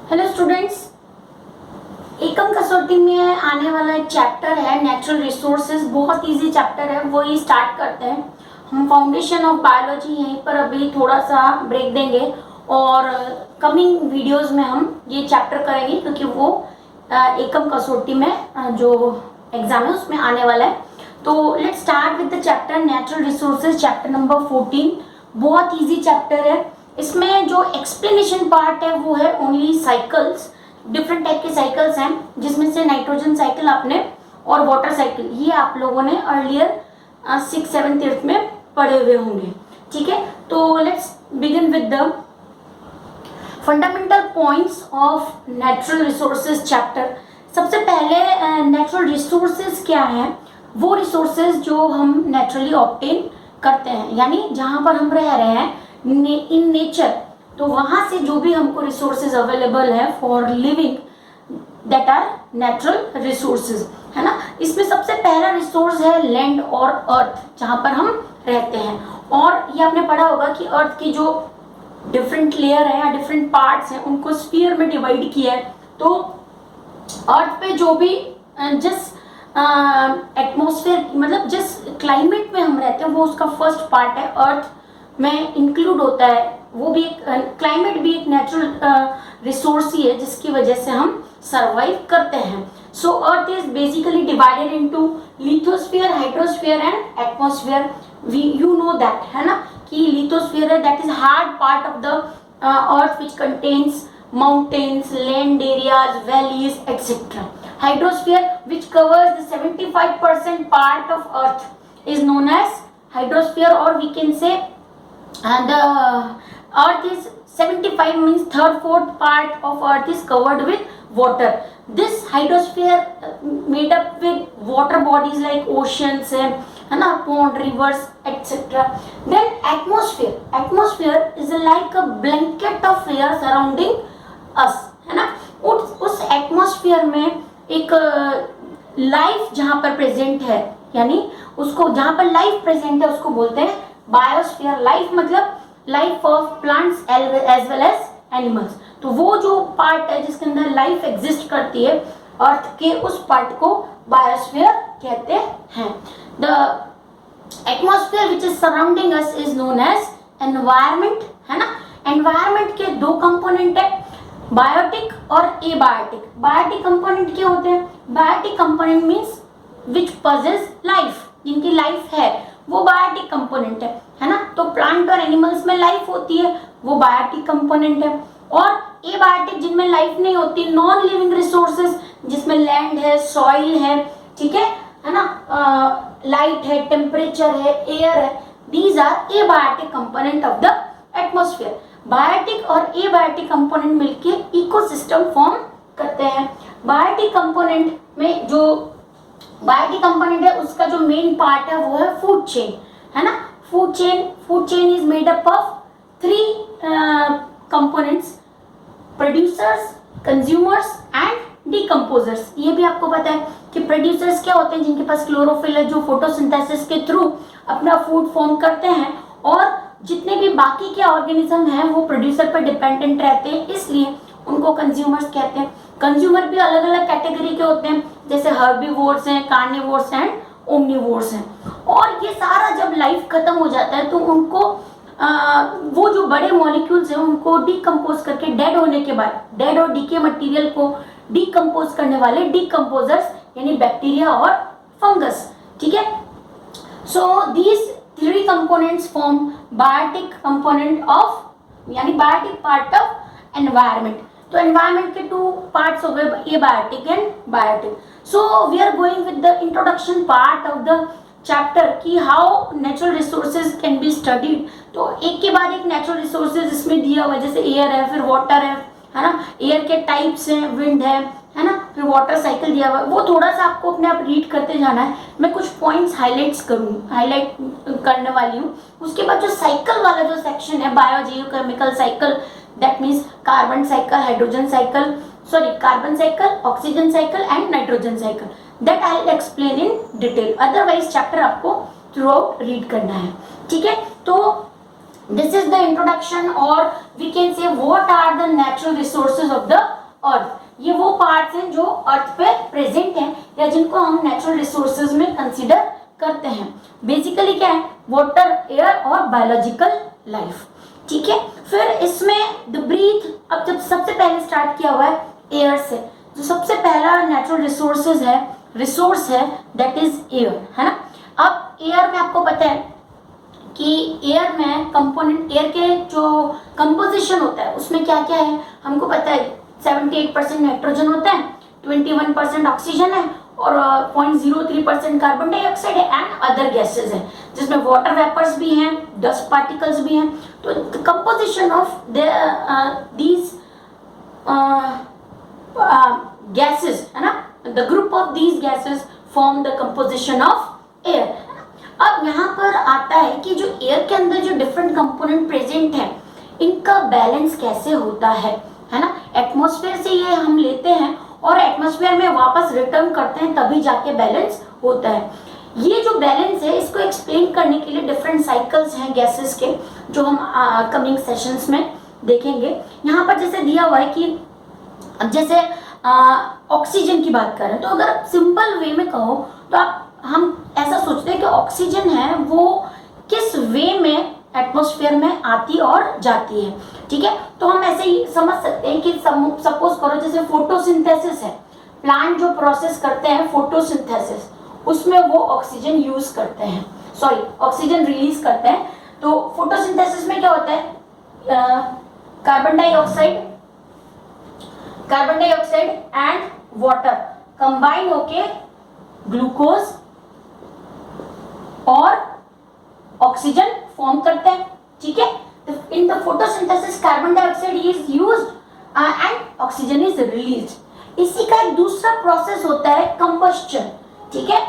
Hello students, एकम कसौटी में आने वाला एक चैप्टर है नेचुरल रिसोर्सेज। बहुत इजी चैप्टर है, वो ही स्टार्ट करते हैं। हम फाउंडेशन ऑफ बायोलॉजी यहीं पर अभी थोड़ा सा ब्रेक देंगे और कमिंग वीडियोस में हम ये चैप्टर करेंगे क्योंकि वो एकम कसौटी में जो एग्जाम है उसमें आने वाला है। तो let's start with the chapter natural resources, chapter number 14। बहुत इजी चैप्टर है। इसमें जो एक्सप्लेनेशन पार्ट है वो है ओनली साइकिल्स। डिफरेंट टाइप के साइकिल्स हैं जिसमें से नाइट्रोजन साइकिल आपने और वाटर साइकिल ये आप लोगों ने अर्लियर 6th 7th 8th में पढ़े हुए होंगे। ठीक है, तो let's begin with the fundamental points of natural resources chapter. सबसे पहले नेचुरल रिसोर्सेज क्या है? वो रिसोर्सेज जो हम नेचुरली ऑब्टेन करते हैं, यानी जहाँ पर हम रह रहे हैं इन नेचर, तो वहां से जो भी हमको रिसोर्सेज अवेलेबल है for living, that are natural resources, है ना। इसमें सबसे पहला रिसोर्स है लैंड और अर्थ, जहां पर हम रहते हैं। और ये आपने पढ़ा होगा कि अर्थ की जो डिफरेंट लेयर है या डिफरेंट पार्ट्स हैं उनको स्फीयर में डिवाइड किया है। तो अर्थ पे जो भी जिस एटमॉस्फेयर मतलब जिस क्लाइमेट में हम रहते हैं वो उसका फर्स्ट पार्ट है, अर्थ में इंक्लूड होता है। वो भी एक क्लाइमेट भी एक नेचुरल रिसोर्स ही है जिसकी वजह से हम सरवाइव करते हैं। So earth is basically divided into lithosphere, hydrosphere and atmosphere. We you know that, है ना, कि लिथोस्फीयर है that is hard part of the earth which contains mountains, land areas, valleys, etc. Hydrosphere, which covers the 75% part of Earth, is known as hydrosphere, or we can say the Earth is 75 means third fourth part of Earth is covered with water. This hydrosphere made up with water bodies like oceans, है ना, pond, rivers, etc. Then atmosphere is like a blanket of air surrounding us, है ना। उस atmosphere में एक life जहां पर present है, यानी उसको जहां पर लाइफ प्रेजेंट है उसको बोलते हैं बायोस्फीयर। लाइफ मतलब life of plants as well as animals. तो वो जो पार्ट है जिसके अंदर लाइफ एग्जिस्ट करती है अर्थ के, उस पार्ट को बायोस्फीयर कहते हैं। The atmosphere which is surrounding us is known as environment, है ना। एनवायरमेंट के दो कंपोनेंट है, बायोटिक और एबायोटिक। बायोटिक कंपोनेंट क्या होते हैं? बायोटिक कंपोनेंट मींस विच पजेस लाइफ, जिनकी लाइफ है वो बायोटिक कंपोनेंट है ना। तो प्लांट और एनिमल्स में लाइफ होती है, वो बायोटिक कंपोनेंट है। और एबायोटिक जिनमें लाइफ नहीं होती, नॉन लिविंग रिसोर्सेज जिसमें लैंड है, सॉइल है, ठीक है ना, लाइट है, टेम्परेचर है, एयर है, these are abiotic component of the atmosphere. Biotic और एबायोटिक कंपोनेंट मिलके इकोसिस्टम फॉर्म करते हैं। बायोटिक कंपोनेंट में जो बायोटिक कंपोनेंट है उसका जो मेन पार्ट है वो है फूड चेन, है ना। Food chain is made up of 3 components, producers, consumers and decomposers. ये भी आपको पता है कि प्रोड्यूसर्स क्या होते हैं? जिनके पास क्लोरोफिल है, जो फोटोसिंथेसिस के थ्रू अपना फूड फॉर्म करते हैं। और जितने भी बाकी के ऑर्गेनिज्म हैं वो प्रोड्यूसर पर डिपेंडेंट रहते हैं, इसलिए उनको कंज्यूमर्स कहते हैं। कंज्यूमर भी अलग अलग कैटेगरी के होते हैं, जैसे हर्बीवोर्स हैं, कार्निवोर्स हैं, ओमनीवोर्स हैं। और ये सारा जब लाइफ खत्म हो जाता है तो उनको वो जो बड़े मॉलिक्यूल्स हैं उनको डिकम्पोज करके डेड होने के बाद, डेड और डीके मटेरियल को डिकम्पोज करने वाले डिकम्पोजर्स यानी बैक्टीरिया और फंगस, ठीक है। So these 3 components form biotic component of, यानी biotic part of environment. तो environment के 2 parts हो गए, abiotic and biotic. So we are going with the introduction part of the chapter कि how natural resources can be studied. तो एक के बाद एक natural resources इसमें दिया हुआ है, जैसे air है, फिर water है ना। एयर के टाइप्स हैं, विंड है ना, फिर वाटर साइकिल दिया हुआ है। वो थोड़ा सा आपको अपने आप रीड करते जाना है। मैं कुछ पॉइंट्स हाईलाइट करने वाली हूँ। उसके बाद जो साइकिल वाला जो सेक्शन है, biogeochemical cycle, that means carbon cycle, hydrogen cycle, carbon cycle, oxygen cycle and nitrogen cycle, that I will explain in detail. Otherwise chapter आपको थ्रू आउट रीड करना है, ठीक है। तो this is the introduction, or we can say what are the natural resources of the अर्थ, ये वो parts हैं जो अर्थ पे प्रेजेंट हैं या जिनको हम नेचुरल रिसोर्सेज में कंसीडर करते हैं। बेसिकली क्या है, वाटर, एयर और बायोलॉजिकल लाइफ। ठीक है, फिर इसमें द ब्रीथ, अब जब सबसे पहले स्टार्ट किया हुआ है एयर से, जो सबसे पहला नेचुरल रिसोर्स है दैट इज एयर, है ना। अब एयर में आपको पता है कि एयर में कंपोनेंट, एयर के जो कंपोजिशन होता है उसमें क्या क्या है हमको पता है। 78% नाइट्रोजन होता है, 21% ऑक्सीजन है और 0.03% कार्बन डाइऑक्साइड है एंड अदर गैसेस है, जिसमें वाटर वेपर्स भी हैं, डस्ट पार्टिकल्स भी हैं। तो कंपोजिशन ऑफ दीज गैसेस, है ना, the group of these gases form the composition of air. अब यहाँ पर आता है कि जो एयर के अंदर जो डिफरेंट कंपोनेंट प्रेजेंट है, इनका बैलेंस कैसे होता है ना। एटमॉस्फेयर से ये हम लेते हैं और एटमॉस्फेयर में वापस रिटर्न करते हैं, तभी जाके बैलेंस होता है। ये जो बैलेंस है इसको एक्सप्लेन करने के लिए डिफरेंट साइकिल्स हैं गैसेस के, जो हम कमिंग सेशंस में देखेंगे। यहाँ पर जैसे दिया हुआ है कि अब जैसे ऑक्सीजन की बात करें तो अगर सिंपल वे में कहो तो हम ऐसा सोचते हैं कि ऑक्सीजन है वो किस वे में एटमॉस्फेयर में आती और जाती है। ठीक है, तो हम ऐसे ही समझ सकते हैं कि सपोज करो जैसे फोटोसिंथेसिस है, प्लांट जो प्रोसेस करते हैं फोटोसिंथेसिस, उसमें वो ऑक्सीजन यूज करते हैं, सॉरी ऑक्सीजन रिलीज करते हैं। तो फोटोसिंथेसिस में क्या होता है, carbon dioxide and water combine होके ग्लूकोज और ऑक्सीजन फॉर्म करते हैं। ठीक है, in the photosynthesis carbon dioxide is used and oxygen is released. इसी का एक दूसरा प्रोसेस होता है कंबस्चन। ठीक है,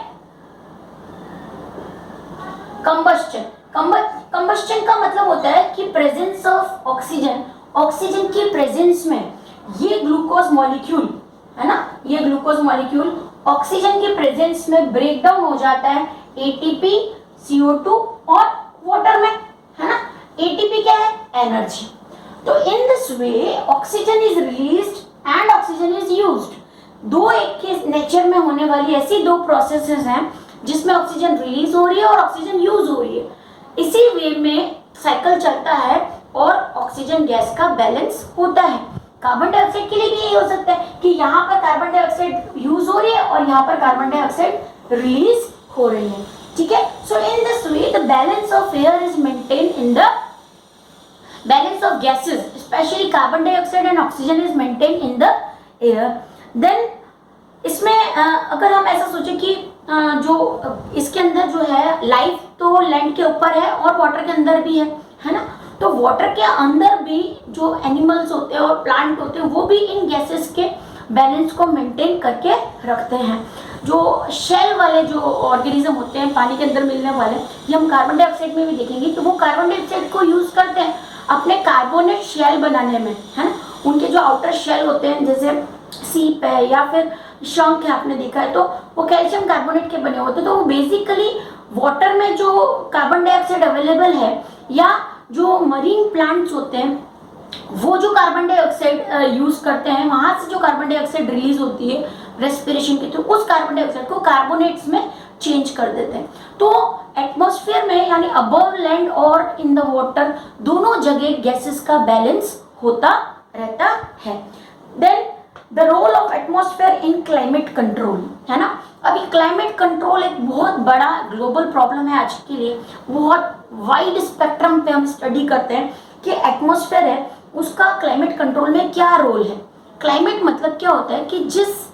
कंबस्चन का मतलब होता है कि प्रेजेंस ऑफ ऑक्सीजन की प्रेजेंस में ये ग्लूकोज मॉलिक्यूल, है ना, ये ग्लूकोज मॉलिक्यूल ऑक्सीजन की प्रेजेंस में ब्रेक डाउन हो जाता है एटीपी, CO2 और वाटर में, है ना। एटीपी क्या है, एनर्जी। तो इन this way oxygen is released and oxygen is used. दो एक के नेचर में होने वाली ऐसी दो प्रोसेसेस हैं जिसमें ऑक्सीजन रिलीज हो रही है और ऑक्सीजन यूज हो रही है। इसी वे में साइकिल चलता है और ऑक्सीजन गैस का बैलेंस होता है। कार्बन डाइऑक्साइड के लिए भी यही हो सकता है कि यहाँ पर कार्बन डाइऑक्साइड यूज हो रही है और यहाँ पर कार्बन डाइऑक्साइड रिलीज हो रही है। ठीक है, so in this way the balance of air is maintain in the balance of gases, specially carbon dioxide and oxygen is maintain in the air. Then इसमें अगर हम ऐसा सोचे कि जो इसके अंदर जो है लाइफ तो लैंड के ऊपर है और वाटर के अंदर भी है ना। तो वाटर के अंदर भी जो एनिमल्स होते हैं और प्लांट होते हैं वो भी इन गैसेस के बैलेंस को मेंटेन करके रखते हैं। जो शेल वाले जो ऑर्गेनिज्म होते हैं पानी के अंदर मिलने वाले, ये हम कार्बन डाइऑक्साइड में भी देखेंगे कि वो कार्बन डाइऑक्साइड को यूज करते हैं अपने कार्बोनेट शेल बनाने में, है ना। उनके जो आउटर शेल होते हैं जैसे सीप है या फिर शंख है, आपने देखा है, तो वो कैल्शियम कार्बोनेट के बने होते हैं। तो वो बेसिकली वाटर में जो कार्बन डाइऑक्साइड अवेलेबल है या जो मरीन प्लांट्स होते हैं वो जो कार्बन डाइऑक्साइड यूज करते हैं, वहां से जो कार्बन डाइऑक्साइड रिलीज होती है रेस्पिरेशन के थ्रू, उस कार्बन डाइऑक्साइड को कार्बोनेट्स में चेंज कर देते हैं। तो एटमॉस्फेयर में यानी अबव लैंड और इन द वाटर दोनों जगह गैसेस का बैलेंस होता रहता है। Then the role of atmosphere in climate control, है ना। अभी क्लाइमेट कंट्रोल एक बहुत बड़ा ग्लोबल प्रॉब्लम है आज के लिए। बहुत वाइड स्पेक्ट्रम पे हम स्टडी करते हैं कि एटमॉस्फेयर है उसका क्लाइमेट कंट्रोल में क्या रोल है। क्लाइमेट मतलब क्या होता है कि जिस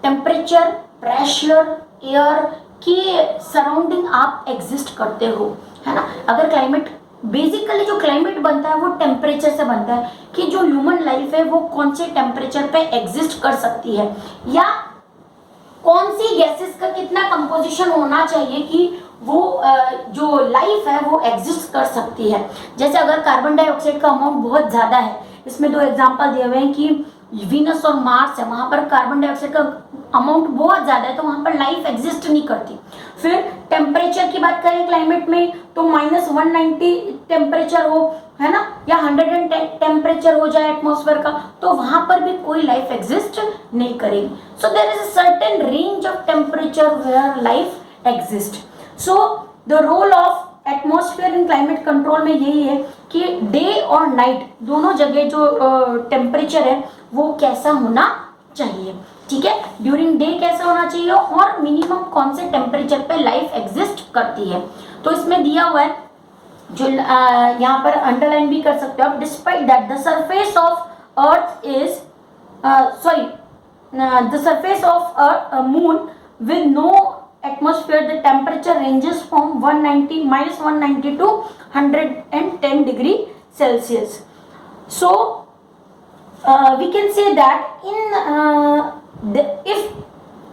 टेम्परेचर, प्रेशर, एयर के सराउंडिंग आप एग्जिस्ट करते हो, है ना। अगर क्लाइमेट, बेसिकली जो क्लाइमेट बनता है वो टेम्परेचर से बनता है कि जो ह्यूमन लाइफ है वो कौन से टेम्परेचर पे एग्जिस्ट कर सकती है या कौन सी गैसेस का कितना कंपोजिशन होना चाहिए कि वो जो लाइफ है वो एग्जिस्ट कर सकती है। जैसे अगर कार्बन डाइऑक्साइड का अमाउंट बहुत ज़्यादा है, इसमें दो एग्जांपल दिए हुए हैं कि वीनस और मार्स है, वहाँ पर कार्बन डाइऑक्साइड का अमाउंट बहुत ज़्यादा है तो वहाँ पर लाइफ एग्जिस्ट नहीं करती। फिर टेम्परेचर की बात करें क्लाइमेट में तो -190 टेम्परेचर हो, है ना, या 110 टेम्परेचर हो जाए एटमॉस्फेयर का, तो वहां पर भी कोई लाइफ एग्जिस्ट नहीं करेगी. So there is a certain range of temperature where life exist. So the role of atmosphere in climate control में यही है कि डे और नाइट दोनों जगह जो टेम्परेचर है वो कैसा होना चाहिए. ठीक है, ड्यूरिंग डे कैसा होना चाहिए और मिनिमम कौन से टेम्परेचर पे लाइफ एग्जिस्ट करती है. तो इसमें दिया हुआ है, जो यहाँ पर अंडरलाइन भी कर सकते हो आप. Despite that the surface of earth is the surface of moon with no atmosphere, the temperature ranges from 190 -190 to 110 degree Celsius. So we can say that if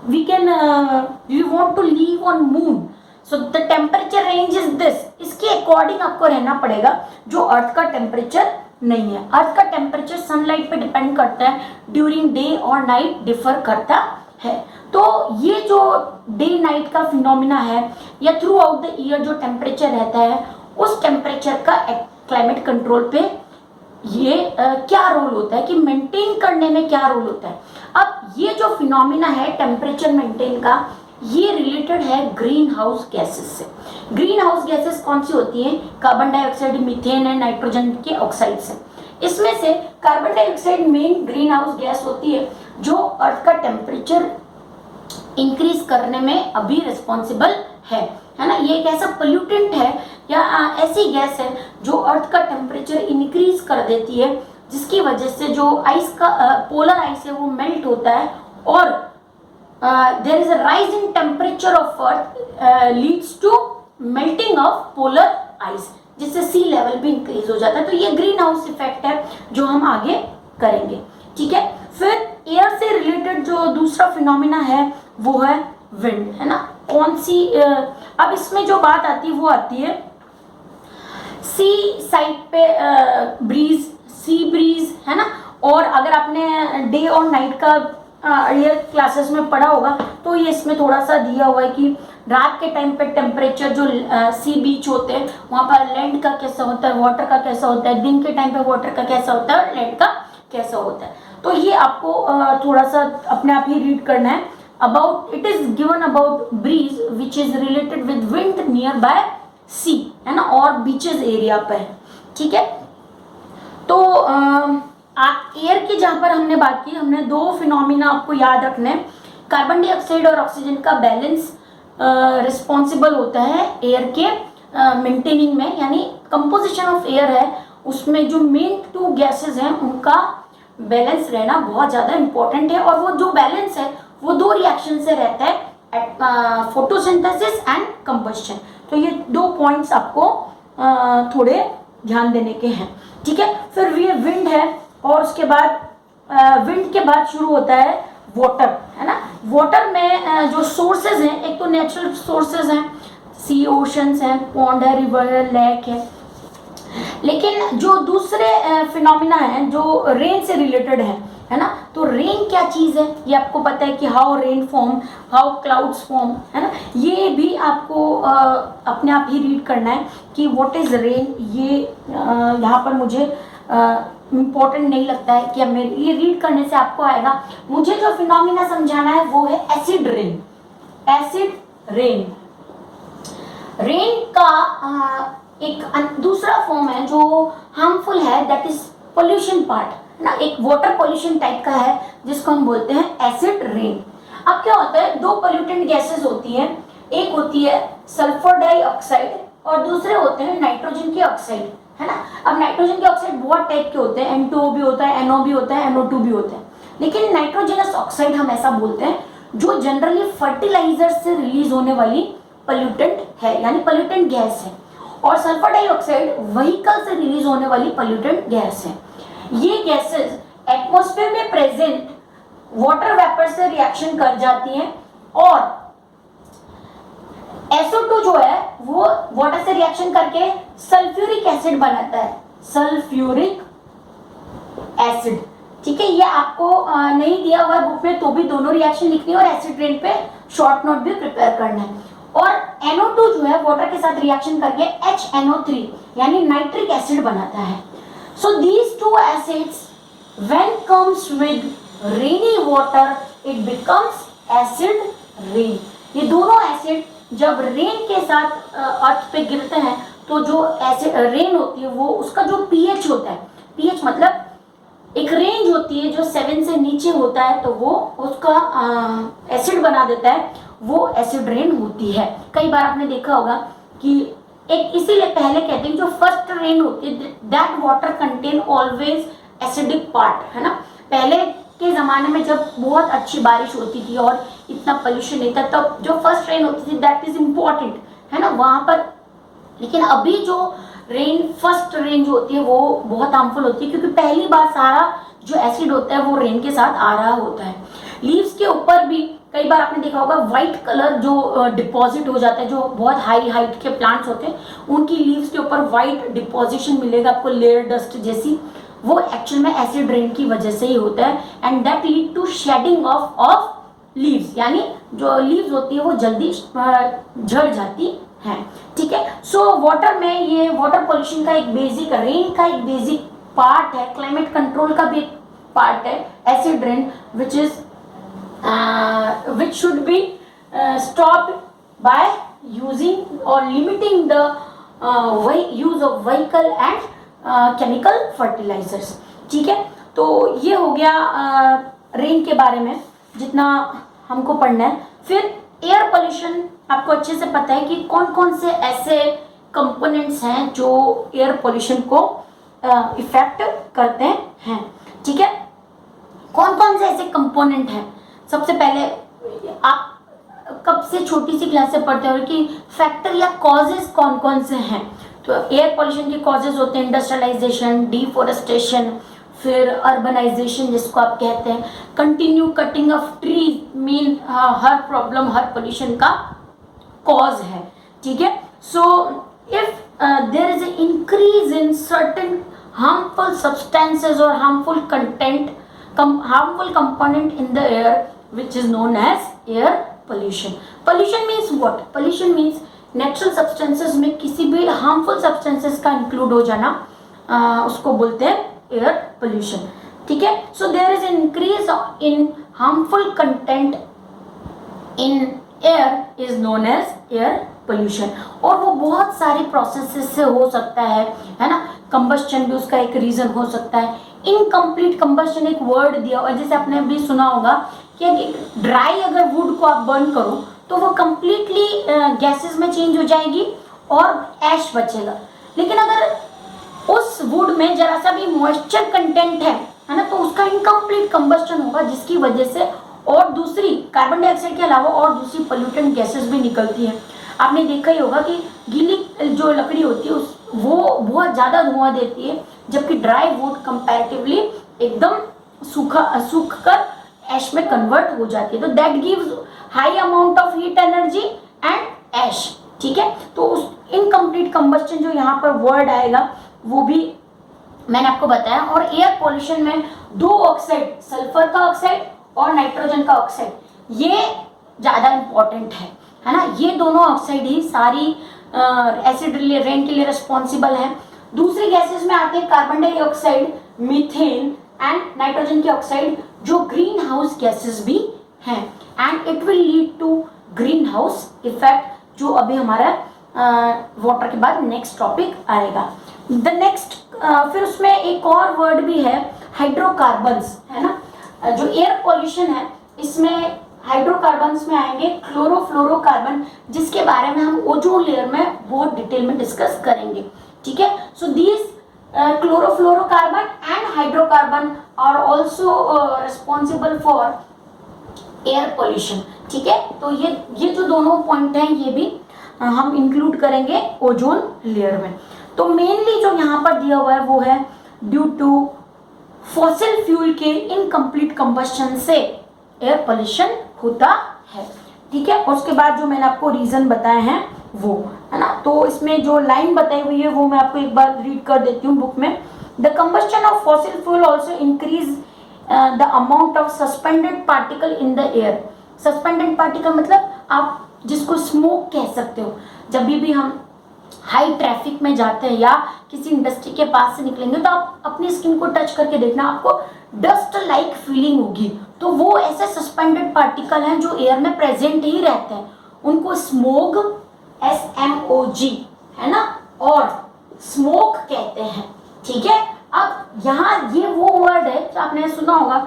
we want to live on moon, so the temperature range is this. इसके according आपको रहना पड़ेगा जो अर्थ का temperature नहीं है. अर्थ का temperature sunlight पे डिपेंड करता है, ड्यूरिंग डे और नाइट डिफर करता है. तो ये जो डे नाइट का फिनोमिना है या थ्रू आउट द ईयर जो टेम्परेचर रहता है, उस टेम्परेचर का क्लाइमेट कंट्रोल पे ये क्या रोल होता है, कि मेंटेन करने में क्या रोल होता है. अब ये जो फिनोमिना है टेम्परेचर मेंटेन का, ये रिलेटेड है ग्रीन हाउस गैसेस से. ग्रीन हाउस गैसेस कौन सी होती हैं? कार्बन डाइऑक्साइड, मीथेन है, नाइट्रोजन के ऑक्साइड से. इसमें से carbon dioxide main green house gas होती है जो अर्थ का टेम्परेचर इंक्रीज करने में अभी रिस्पॉन्सिबल है ना. ये एक ऐसा पोल्यूटेंट है या ऐसी गैस है जो अर्थ का टेम्परेचर इंक्रीज कर देती है, जिसकी वजह से जो आइस का पोलर आइस है वो मेल्ट होता है और there is a rise in temperature of earth leads to melting of polar ice, जिससे सी लेवल भी इंक्रीज हो जाता है. तो ये ग्रीन हाउस इफेक्ट है जो हम आगे करेंगे. ठीक है, फिर एयर से रिलेटेड जो दूसरा फिनोमिना है वो है विंड, है ना. कौन सी अब इसमें जो बात आती है वो आती है सी साइड पे ब्रीज, सी ब्रीज, है ना. और अगर आपने डे और नाइट का अर्लियर क्लासेस में पढ़ा होगा तो ये इसमें थोड़ा सा दिया हुआ है कि रात के टाइम पे टेम्परेचर जो सी बीच होते हैं वहाँ पर लैंड का कैसा होता है, वाटर का कैसा होता है, दिन के टाइम पे वाटर का कैसा होता है और लैंड का कैसा होता है. तो ये आपको थोड़ा सा अपने आप ही रीड करना है. About it is given about breeze which is related with wind near by sea, है ना, और बीचेस एरिया पे है. ठीक है, तो एयर की जहाँ पर हमने बात की, हमने दो फिनोमिना आपको याद रखने. कार्बन डाइऑक्साइड और ऑक्सीजन का बैलेंस रिस्पॉन्सिबल होता है एयर के मेंटेनिंग में, यानी कंपोजिशन ऑफ एयर है उसमें जो मेन टू गैसेस हैं उनका बैलेंस रहना बहुत ज़्यादा इंपॉर्टेंट है. और वो जो बैलेंस है वो दो रिएक्शन से रहता है, फोटोसिंथेसिस एंड कंबस्शन. तो ये दो पॉइंट्स आपको थोड़े ध्यान देने के हैं. ठीक है, फिर ये विंड है और उसके बाद विंड के बाद शुरू होता है वाटर, है ना. वाटर में जो सोर्सेज हैं, एक तो नेचुरल सोर्सेज हैं, सी ओशंस हैं, पॉन्ड है, रिवर है, लेक है. लेकिन जो दूसरे फिनोमिना हैं जो रेन से रिलेटेड है ना. तो रेन क्या चीज़ है ये आपको पता है कि how rain form, how clouds form, है ना. ये भी आपको अपने आप ही रीड करना है कि व्हाट इज रेन. ये यहाँ पर मुझे इम्पोर्टेंट नहीं लगता है कि हमें ये रीड करने से आपको आएगा. मुझे जो फिनोमिना समझाना है वो है acid rain. Acid rain, rain का एक दूसरा फॉर्म है जो हार्मफुल है, दैट इज पोल्यूशन पार्ट ना. एक वाटर पोल्यूशन टाइप का है जिसको हम बोलते हैं एसिड रेन. अब क्या होता है, दो पोल्यूटेंट गैसेस होती हैं, एक होती है सल्फर डाइऑक्साइड और दूसरे होते हैं नाइट्रोजन के ऑक्साइड, है ना. अब नाइट्रोजन के ऑक्साइड बहुत टाइप के होते हैं, N2O भी होता है, NO भी होता है, NO2 भी होता है. लेकिन नाइट्रोजनस ऑक्साइड हम ऐसा बोलते हैं जो जनरली फर्टिलाइजर से रिलीज होने वाली पोल्यूटेंट है, यानी पोल्यूटेंट गैस है. और सल्फर डाइऑक्साइड व्हीकल से रिलीज होने वाली पोल्यूटेंट गैस है. ये गैसेस एटमॉस्फेयर में प्रेजेंट वाटर वेपर से रिएक्शन कर जाती हैं और SO2 जो है वो वाटर से रिएक्शन करके सल्फ्यूरिक एसिड बनाता है, सल्फ्यूरिक एसिड. ठीक है, ये आपको नहीं दिया हुआ है बुक में तो भी दोनों रिएक्शन लिखनी है और एसिड रेन पे शॉर्ट नोट भी प्रिपेयर करना है. और NO2 जो है वाटर के साथ रिएक्शन करके HNO3 यानी नाइट्रिक एसिड बनाता है। So these two acids when comes with rainy water it becomes acid rain. ये दोनों एसिड जब रेन के साथ अर्थ पे गिरते हैं तो जो एसिड रेन होती है वो उसका जो पीएच होता है, पीएच मतलब एक रेंज होती है जो 7 से नीचे होता है तो वो उसका एसिड बना देता है, वो एसिड रेन होती है। कई बार आपने देखा होगा कि एक इसीलिए पहले कहते हैं जो फर्स्ट रेन होती है that water contain always acidic part, है ना। पहले के ज़माने में जब बहुत अच्छी बारिश होती थी और इतना पोल्यूशन नहीं था तब जो फर्स्ट रेन होती थी दैट इज इम्पॉर्टेंट, है ना, वहाँ पर। लेकिन अभी जो रेन फर्स्ट रेन जो होती है वो बहुत हार्मफुल होती है क्योंकि पहली बार सारा जो एसिड होता है वो रेन के साथ आ रहा होता है। लीव्स के ऊपर भी कई बार आपने देखा होगा व्हाइट कलर जो डिपॉजिट हो जाता है, जो बहुत हाई हाइट के प्लांट्स होते हैं उनकी लीव्स के ऊपर व्हाइट डिपॉजिशन मिलेगा आपको, लेयर डस्ट जैसी, वो एक्चुअल में एसिड रेन की वजह से ही होता है। And that lead to shedding of leaves, यानी जो लीव्स होती है वो जल्दी झड़ जाती है, ठीक है। सो वाटर में ये वाटर पोल्यूशन का एक बेसिक, रेन का एक बेसिक पार्ट है, क्लाइमेट कंट्रोल का भी एक पार्ट है acid rain which should be stopped by using or limiting the use of vehicle and chemical fertilizers, ठीक है। तो ये हो गया रेन के बारे में जितना हमको पढ़ना है। फिर एयर पोल्यूशन, आपको अच्छे से पता है कि कौन कौन से ऐसे कंपोनेंट्स हैं जो एयर पोल्यूशन को इफेक्ट करते हैं, ठीक है। कौन कौन से ऐसे कंपोनेंट हैं? सबसे पहले आप कब से छोटी सी क्लास से पढ़ते हो कि फैक्टर या कॉजेज कौन कौन से हैं। तो एयर पोल्यूशन के कॉजेज होते हैं इंडस्ट्रियलाइजेशन, डिफोरेस्टेशन, फिर अर्बनाइजेशन जिसको आप कहते हैं, continue cutting of trees, mean हर प्रॉब्लम हर पोल्यूशन का कॉज है, ठीक है। So if there is a increase in certain harmful substances और harmful component in the air which is known as air pollution. Pollution means what? Pollution means natural substances में किसी भी harmful substances का include हो जाना, उसको बोलते हैं air pollution, ठीक है। So there is an increase in harmful content in air is known as air pollution। और वो बहुत सारी प्रोसेसेस से हो सकता है ना। कंबस्शन भी उसका एक रीजन हो सकता है। इनकम्प्लीट कंबस्शन एक वर्ड दिया हुआ है, जैसे आपने भी सुना होगा कि ड्राई अगर वुड को आप बर्न करो तो वो कंप्लीटली गैसेस में चेंज हो जाएगी और ऐश बचेगा। लेकिन अगर उस वुड में जरा सा भी मॉइस्चर कंटेंट है ना, तो उसका इनकम्प्लीट कंबस्शन होगा जिसकी वजह से और दूसरी कार्बन डाइऑक्साइड के अलावा और दूसरी पोल्यूटेंट गैसेस भी निकलती हैं। आपने देखा ही होगा कि गीली जो लकड़ी होती है वो बहुत ज़्यादा धुआं देती है, जबकि ड्राई वुड कंपैरेटिवली एकदम सूख कर ऐश में कन्वर्ट हो जाती है। तो that gives high amount of heat energy and ash, ठीक है। तो उस इनकम्प्लीट कंबस्शन जो यहाँ पर वर्ड आएगा वो भी मैंने आपको बताया। और एयर पॉल्यूशन में दो ऑक्साइड, सल्फर का ऑक्साइड और नाइट्रोजन का ऑक्साइड, ये ज़्यादा इम्पॉर्टेंट है ना। ये दोनों ऑक्साइड ही सारी एसिड रेन के लिए रिस्पॉन्सिबल हैं। दूसरी गैसेस में आते हैं carbon dioxide, methane and nitrogen की ऑक्साइड जो ग्रीन हाउस गैसेस भी हैं, and it will lead to green house effect, जो अभी हमारा वाटर के बाद नेक्स्ट टॉपिक आएगा। द नेक्स्ट फिर उसमें एक और वर्ड भी है हाइड्रोकार्बन्स, है ना। जो एयर पॉल्यूशन है इसमें हाइड्रोकार्बन्स में आएंगे क्लोरोफ्लोरोकार्बन, जिसके बारे में हम ओजोन लेयर में बहुत डिटेल में डिस्कस करेंगे, ठीक है। So these chlorofluorocarbon and hydrocarbon are also responsible for air pollution, ठीक है। तो ये जो दोनों पॉइंट हैं ये भी हम इंक्लूड करेंगे ओजोन लेयर में। तो मेनली जो यहाँ पर दिया हुआ है वो है ड्यू टू फॉसिल फ्यूल के इनकम्प्लीट कंबस्शन से एयर पोल्यूशन होता है, ठीक है। और उसके बाद जो मैंने आपको रीजन बताए हैं वो, है ना। तो इसमें जो लाइन बताई हुई है वो मैं आपको एक बार रीड कर देती हूँ बुक में। The combustion of fossil fuel also increase the amount of suspended particle in the air. Suspended particle मतलब आप जिसको स्मोक कह सकते हो। जब भी हम हाई ट्रैफिक में जाते हैं या किसी इंडस्ट्री के पास से निकलेंगे तो आप अपनी स्किन को टच करके देखना, आपको डस्ट लाइक फीलिंग होगी। तो वो ऐसे सस्पेंडेड पार्टिकल हैं जो एयर में प्रेजेंट ही रहते हैं, उनको स्मोग, SMOG है ना, और स्मोक कहते हैं। ठीक है, अब यहाँ ये वो वर्ड है जो आपने सुना होगा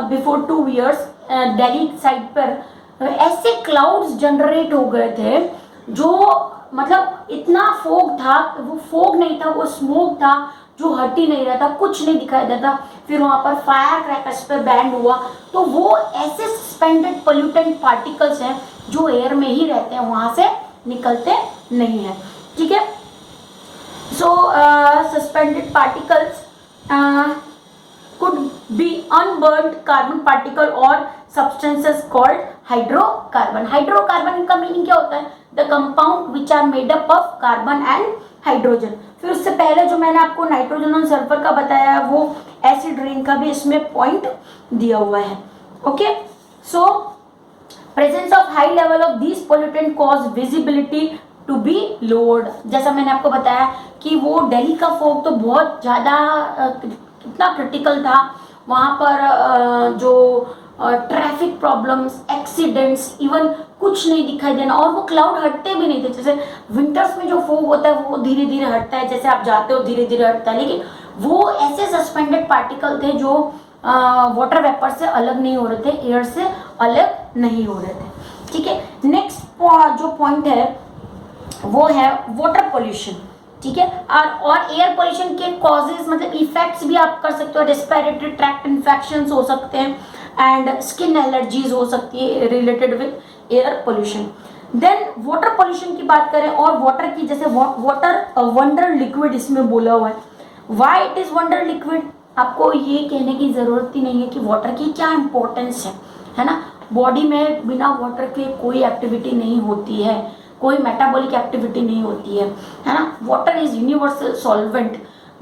बिफोर 2 years दिल्ली साइड पर ऐसे क्लाउड्स जनरेट हो गए थे जो मतलब इतना फोग था, वो फोग नहीं था, वो स्मोक था जो हट ही नहीं रहा था, कुछ नहीं दिखाई देता। फिर वहां पर फायर क्रैकर्स पे बैंड हुआ। तो वो ऐसे सस्पेंडेड पोल्यूटेंट पार्टिकल्स हैं जो एयर में ही रहते हैं, वहां से निकलते नहीं है। ठीक है, so suspended particles could be unburned carbon particle or substances called hydrocarbon. Hydrocarbon का मीनिंग क्या होता है? The compound which are made up of carbon and hydrogen. फिर उससे पहले जो मैंने आपको नाइट्रोजन और सल्फर का बताया है वो एसिड रेन का भी इसमें पॉइंट दिया हुआ है। Okay, so presence of high level of this pollutant cause visibility to be lowered. जैसा मैंने आपको बताया कि वो दिल्ली का फोग तो बहुत ज़्यादा कितना क्रिटिकल था, वहाँ पर जो ट्रैफिक प्रॉब्लम्स, एक्सीडेंट्स, इवन कुछ नहीं दिखाई देना, और वो क्लाउड हटते भी नहीं थे। जैसे विंटर्स में जो फोग होता है वो धीरे धीरे हटता है, जैसे आप जाते हो धीरे धीरे हटता है, लेकिन वो ऐसे सस्पेंडेड पार्टिकल थे जो वाटर वेपर से अलग नहीं हो रहे थे, एयर से अलग नहीं हो रहे थे। ठीक है, नेक्स्ट जो पॉइंट है वो है वाटर पोल्यूशन। ठीक है, और एयर पोल्यूशन के कॉजेज मतलब इफेक्ट्स भी आप कर सकते हो। रेस्पिरेटरी ट्रैक्ट इन्फेक्शंस हो सकते हैं एंड स्किन एलर्जीज हो सकती है related with air pollution. Then water pollution की बात करें, और वाटर की, जैसे वाटर वंडर लिक्विड इसमें बोला हुआ है। Why it is wonder liquid? आपको ये कहने की जरूरत ही नहीं है कि वाटर की क्या इंपॉर्टेंस है ना। बॉडी में बिना वाटर के कोई एक्टिविटी नहीं होती है, कोई मेटाबॉलिक एक्टिविटी नहीं होती है ना। Water is universal solvent.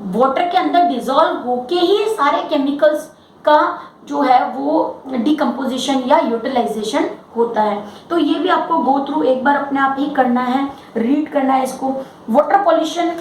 Water के अंदर डिजोल्व होके ही सारे केमिकल्स का जो है वो डिकम्पोजिशन या यूटिलाइजेशन होता है। तो ये भी आपको गो थ्रू एक बार अपने आप ही करना है, रीड करना है इसको। वाटर पॉल्यूशन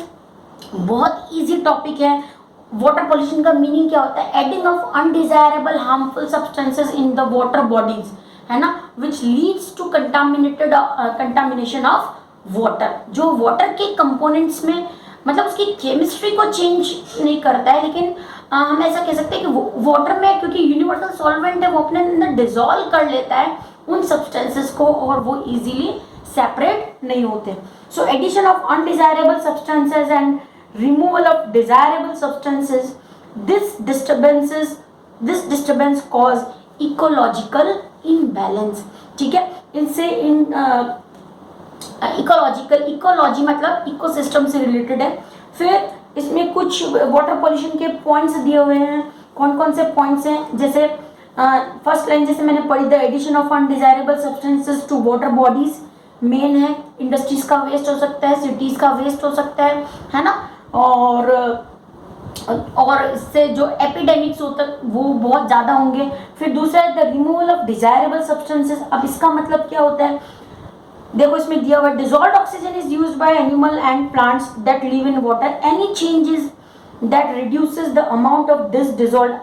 बहुत इजी टॉपिक है। वाटर पॉल्यूशन का मीनिंग क्या होता है? Adding of undesirable harmful substances in the water bodies, है ना, which leads to contamination of water. जो वाटर के कंपोनेंट्स में मतलब उसकी केमिस्ट्री को चेंज नहीं करता है, लेकिन हम ऐसा कह सकते हैं कि वाटर में क्योंकि यूनिवर्सल सॉल्वेंट है वो अपने अंदर डिजोल्व कर लेता है उन सब्सटेंसेस को, और वो इजीली सेपरेट नहीं होते। So addition of undesirable substances and removal of desirable substances, this disturbance cause ecological imbalance। ठीक है, इनसे इकोलॉजी मतलब इकोसिस्टम से रिलेटेड है। फिर इसमें कुछ वाटर पोल्यूशन के पॉइंट्स दिए हुए हैं। कौन कौन से पॉइंट्स हैं? जैसे फर्स्ट लाइन जैसे मैंने पढ़ी, the addition of undesirable substances to water bodies main है। इंडस्ट्रीज का वेस्ट हो सकता है, सिटीज का वेस्ट हो सकता है ना, और इससे जो एपिडेमिक्स होता है वो बहुत ज़्यादा होंगे। फिर दूसरा है the removal of desirable substances. अब इसका मतलब क्या होता है? देखो इसमें दिया हुआ, dissolved oxygen is used by animal and plants that live in water. Any changes that reduces the amount of this dissolved.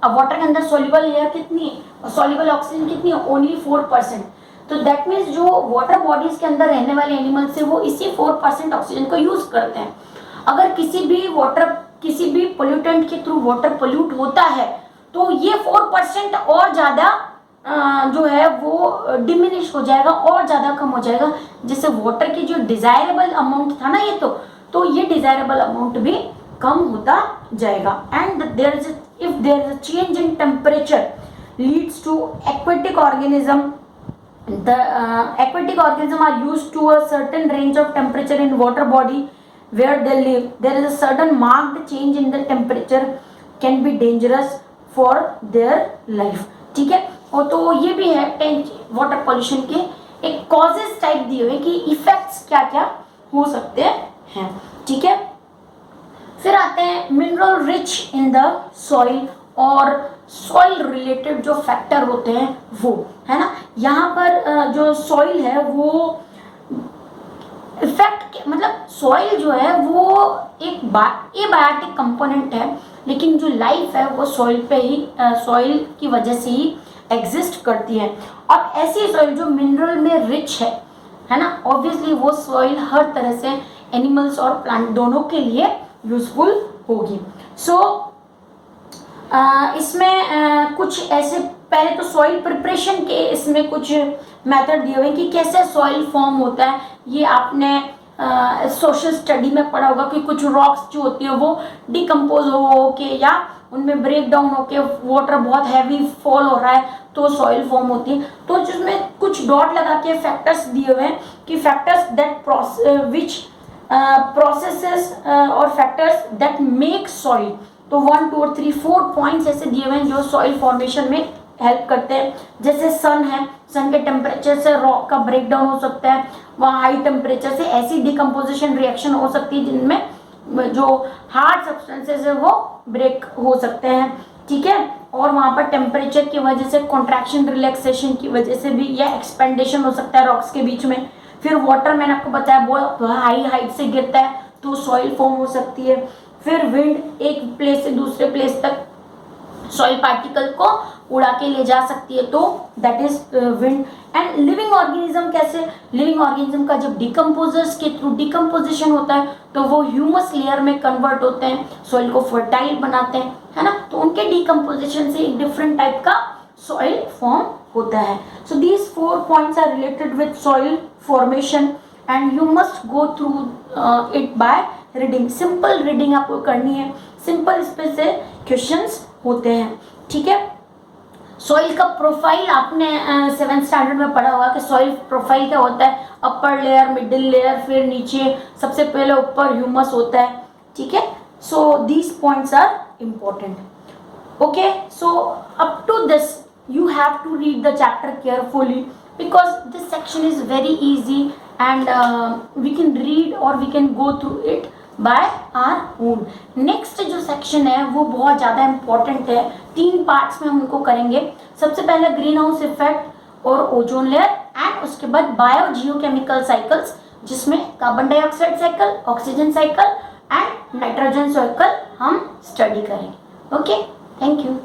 अब वाटर के अंदर सॉल्युबल एयर कितनी है, सॉल्युबल ऑक्सीजन कितनी है? ओनली 4%। तो दैट मीन्स जो वाटर बॉडीज के अंदर रहने वाले एनिमल्स है वो इसी 4% ऑक्सीजन को यूज करते हैं। अगर किसी भी पोल्यूटेंट के थ्रू वाटर पोल्यूट होता है तो ये 4% और ज़्यादा जो है वो डिमिनिश हो जाएगा और ज़्यादा कम हो जाएगा, जिससे वाटर की जो डिजायरेबल अमाउंट था ना ये तो ये डिजायरेबल अमाउंट भी कम होता जाएगा। And if there is a change in temperature leads to aquatic organism, the aquatic organism are used to a certain range of temperature in water body where they live. There is a sudden marked change in the temperature can be dangerous for their life। ठीक है, और तो ये भी है water pollution के एक causes type दिए हुए कि इफेक्ट्स क्या क्या हो सकते हैं। ठीक है, फिर आते हैं mineral rich in the soil, और सॉइल रिलेटेड जो फैक्टर होते हैं वो, है ना। यहाँ पर जो सॉइल है वो इफेक्ट, मतलब सॉइल जो है वो एक एबायोटिक कंपोनेंट है, लेकिन जो लाइफ है वो सॉइल पे ही, सॉइल की वजह से ही एग्जिस्ट करती है। और ऐसी सॉइल जो मिनरल में रिच है ना, ऑब्वियसली वो सॉइल हर तरह से एनिमल्स और प्लांट दोनों के लिए यूजफुल होगी। सो इसमें कुछ ऐसे, पहले तो सॉइल प्रिपरेशन के इसमें कुछ मेथड दिए हुए हैं कि कैसे सॉइल फॉर्म होता है। ये आपने सोशल स्टडी में पढ़ा होगा कि कुछ रॉक्स जो होती है वो डिकम्पोज हो के या उनमें ब्रेक डाउन होके वाटर बहुत हैवी फॉल हो रहा है तो सॉइल फॉर्म होती है। तो जिसमें कुछ डॉट लगा के फैक्टर्स दिए हुए हैं कि फैक्टर्स दैट विच प्रोसेसेस और फैक्टर्स दैट मेक सॉइल। तो 1 2 और 3 4 पॉइंट्स ऐसे दिए हुए हैं जो सॉइल फॉर्मेशन में हेल्प करते हैं। जैसे सन है, सन के टेम्परेचर से रॉक का ब्रेक डाउन हो सकता है, वहाँ हाई टेम्परेचर से ऐसी डिकम्पोजिशन रिएक्शन हो सकती है जिनमें जो हार्ड सब्सटेंसेस है वो ब्रेक हो सकते हैं, ठीक है। और वहाँ पर टेम्परेचर की वजह से कॉन्ट्रैक्शन रिलैक्सेशन की वजह से भी या एक्सपेंडेशन हो सकता है रॉक्स के बीच में। फिर वाटर मैंने आपको बताया बहुत हाई हाइट से गिरता है तो सॉइल फॉर्म हो सकती है। फिर विंड एक प्लेस से दूसरे प्लेस तक सॉइल पार्टिकल को उड़ा के ले जा सकती है तो that is wind. And living organism कैसे, लिविंग ऑर्गेनिज्म का जब डिकम्पोजर्स के थ्रू डिकम्पोजिशन होता है तो वो ह्यूमस लेयर में कन्वर्ट होते हैं, सॉइल को फर्टाइल बनाते हैं, है ना। तो उनके डिकम्पोजिशन से एक डिफरेंट टाइप का सॉइल फॉर्म होता है। So these 4 points are related with soil formation and you must go through it by reading. Simple reading आपको करनी है, सिंपल इस पे से क्वेश्चंस होते हैं, ठीक है। सॉइल का प्रोफाइल आपने 7th स्टैंडर्ड में पढ़ा होगा कि सॉइल प्रोफाइल क्या होता है, अपर लेयर, मिडिल लेयर, फिर नीचे सबसे पहले ऊपर ह्यूमस होता है, ठीक है। So these points are important, okay. So up to this you have to read the chapter carefully because this section is very easy and we can read or we can go through it by our own. Next जो section है वो बहुत ज़्यादा important है, 3 parts में हम उनको करेंगे। सबसे पहले ग्रीन हाउस इफेक्ट और ओजोन लेयर एंड उसके बाद बायो जियोकेमिकल साइकिल्स जिसमें carbon dioxide cycle, oxygen cycle and nitrogen cycle हम स्टडी करेंगे, ओके। Thank you.